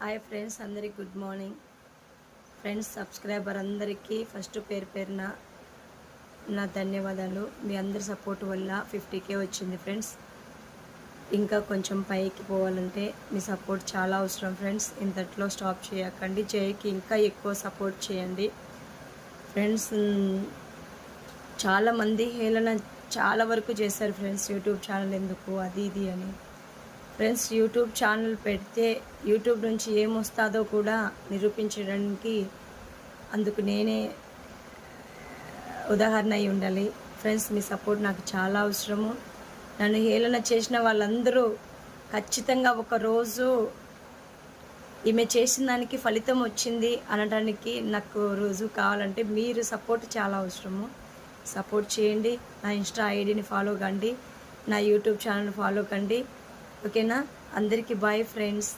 Hi friends, అందరికి good morning. Friends, subscriber అందరికీ first పేరున నా ధన్యవాదాలు. మీ అందరి సపోర్ట్ వల్ల 50K వచ్చింది ఫ్రెండ్స్. ఇంకా కొంచెం పైకి పోవాలంటే మీ సపోర్ట్ చాలా అవసరం ఫ్రెండ్స్. ఇంతట్లో స్టాప్ చేయకండి, జైకి ఇంకా ఎక్కువ సపోర్ట్ చేయండి ఫ్రెండ్స్. చాలామంది హేళన చాలా వరకు చేశారు ఫ్రెండ్స్, యూట్యూబ్ ఛానల్ ఎందుకు అది ఇది అని. ఫ్రెండ్స్, యూట్యూబ్ ఛానల్ పెడితే యూట్యూబ్ నుంచి ఏమొస్తుందో కూడా నిరూపించడానికి అందుకు నేనే ఉదాహరణ అయి ఉండాలి ఫ్రెండ్స్. మీ సపోర్ట్ నాకు చాలా అవసరము. నన్ను హేళన చేసిన వాళ్ళందరూ ఖచ్చితంగా ఒకరోజు ఈమె చేసిన దానికి ఫలితం వచ్చింది అనడానికి నాకు రుజువు కావాలంటే మీరు సపోర్ట్ చాలా అవసరము. సపోర్ట్ చేయండి. నా ఇన్స్టా ఐడిని ఫాలో కండి, నా యూట్యూబ్ ఛానల్ ఫాలో కండి. ఓకేనా? అందరికీ బాయ్ ఫ్రెండ్స్.